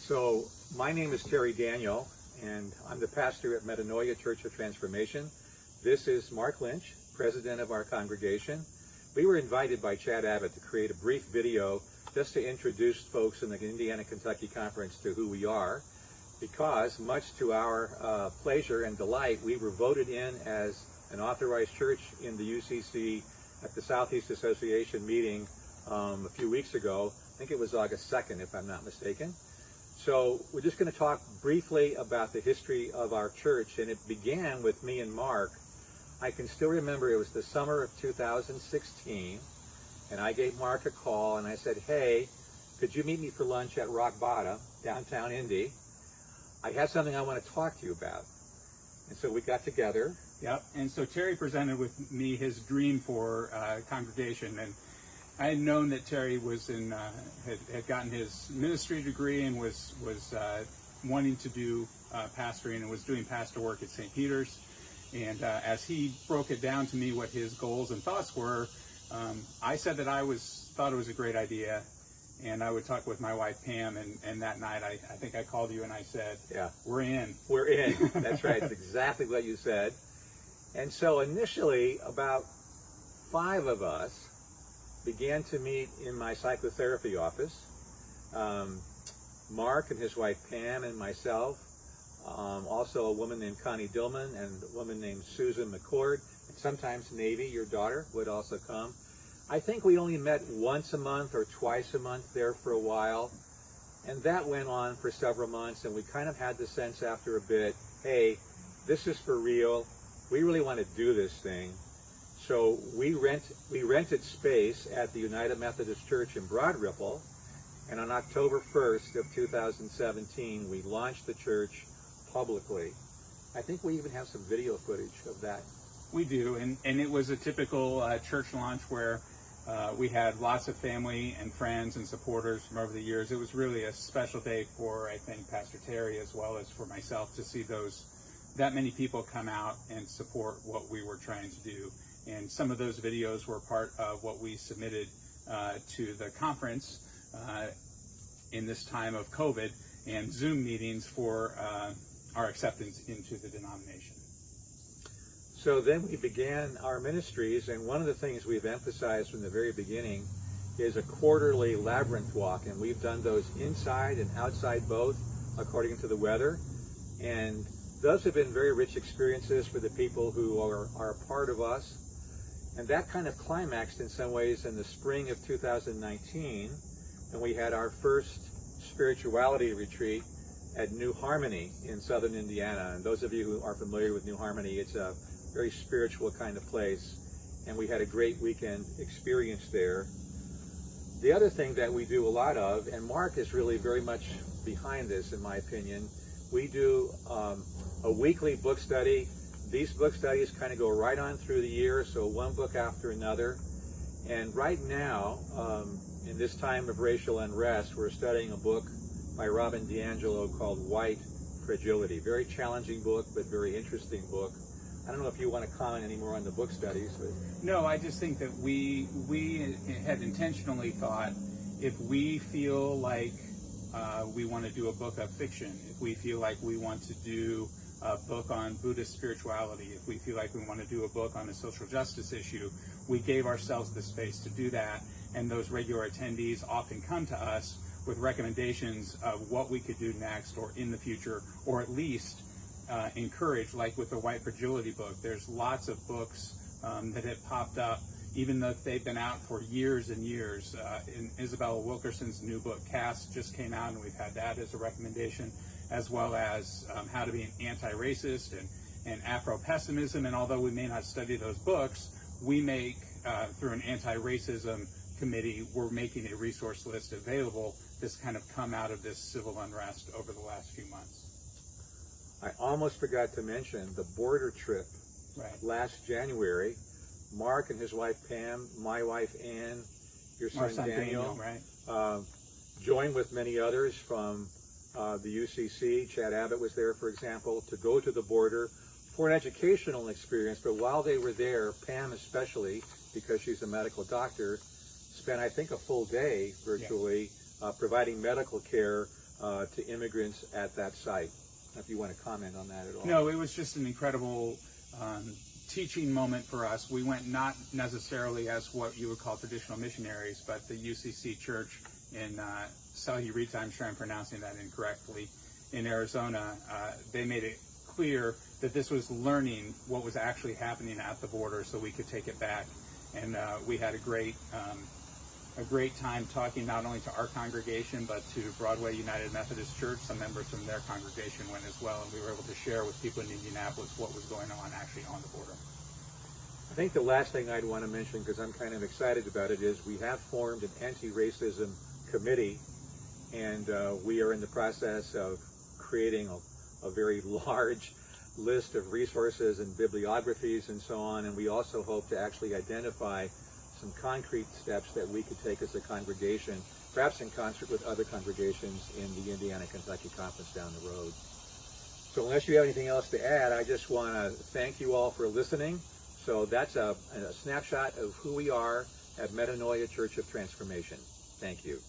So my name is Terry Daniel, and I'm the pastor at Metanoia Church of Transformation. This is Mark Lynch, president of our congregation. We were invited by Chad Abbott to create a brief video just to introduce folks in the Indiana-Kentucky Conference to who we are, because much to our pleasure and delight, we were voted in as an authorized church in the UCC at the Southeast Association meeting a few weeks ago. I think it was August 2nd, if I'm not mistaken. So we're just going to talk briefly about the history of our church, and it began with me and Mark. I can still remember it was the summer of 2016, and I gave Mark a call and I said, hey, could you meet me for lunch at Rock Bottom, downtown Indy? I have something I want to talk to you about. And so we got together. Yep, and so Terry presented with me his dream for congregation, and I had known that Terry was had gotten his ministry degree and was wanting to do pastoring and was doing pastor work at St. Peter's. And as he broke it down to me what his goals and thoughts were, I said that I thought it was a great idea, and I would talk with my wife Pam. And that night, I think I called you and I said, "Yeah, we're in." We're in. That's right. It's exactly what you said. And so initially, about 5 of us began to meet in my psychotherapy office. Mark and his wife Pam and myself, also a woman named Connie Dillman and a woman named Susan McCord, and sometimes Navy, your daughter, would also come. I think we only met once a month or twice a month there for a while, and that went on for several months, and we kind of had the sense after a bit, hey, this is for real. We really want to do this thing. So we rented space at the United Methodist Church in Broad Ripple, and on October 1st of 2017, we launched the church publicly. I think we even have some video footage of that. We do, and it was a typical church launch where we had lots of family and friends and supporters from over the years. It was really a special day for, I think, Pastor Terry as well as for myself to see that many people come out and support what we were trying to do. And some of those videos were part of what we submitted to the conference in this time of COVID and Zoom meetings for our acceptance into the denomination. So then we began our ministries, and one of the things we've emphasized from the very beginning is a quarterly Labyrinth Walk, and we've done those inside and outside both according to the weather. And those have been very rich experiences for the people who are a part of us. And that kind of climaxed in some ways in the spring of 2019, when we had our first spirituality retreat at New Harmony in southern Indiana. And those of you who are familiar with New Harmony, it's a very spiritual kind of place. And we had a great weekend experience there. The other thing that we do a lot of, and Mark is really very much behind this in my opinion, we do a weekly book study. These book studies kind of go right on through the year, so one book after another. And right now, in this time of racial unrest, we're studying a book by Robin DiAngelo called White Fragility. Very challenging book, but very interesting book. I don't know if you want to comment any more on the book studies. But... No, I just think that we had intentionally thought, if we feel like we want to do a book of fiction, if we feel like we want to do a book on Buddhist spirituality, if we feel like we want to do a book on a social justice issue, we gave ourselves the space to do that. And those regular attendees often come to us with recommendations of what we could do next or in the future, or at least encourage, like with the White Fragility book. There's lots of books that have popped up, even though they've been out for years and years. In Isabella Wilkerson's new book, Caste, just came out, and we've had that as a recommendation, as well as How to Be an Anti-Racist and Afro-Pessimism. And although we may not study those books, we make, through an anti-racism committee, we're making a resource list available that's kind of come out of this civil unrest over the last few months. I almost forgot to mention the border trip last January. Mark and his wife Pam, my wife Ann, your son Daniel, joined with many others from the UCC. Chad Abbott was there, for example, to go to the border for an educational experience. But while they were there, Pam especially, because she's a medical doctor, spent, I think, a full day virtually providing medical care to immigrants at that site. If you want to comment on that at all. No, it was just an incredible teaching moment for us. We went not necessarily as what you would call traditional missionaries, but the UCC church in Salihita, I'm sure I'm pronouncing that incorrectly, in Arizona. They made it clear that this was learning what was actually happening at the border so we could take it back. And we had a great time talking not only to our congregation, but to Broadway United Methodist Church. Some members from their congregation went as well, and we were able to share with people in Indianapolis what was going on actually on the border. I think the last thing I'd want to mention, because I'm kind of excited about it, is we have formed an anti-racism committee, and we are in the process of creating a very large list of resources and bibliographies and so on, and we also hope to actually identify some concrete steps that we could take as a congregation, perhaps in concert with other congregations in the Indiana-Kentucky Conference down the road. So unless you have anything else to add, I just want to thank you all for listening. So that's a snapshot of who we are at Metanoia Church of Transformation. Thank you.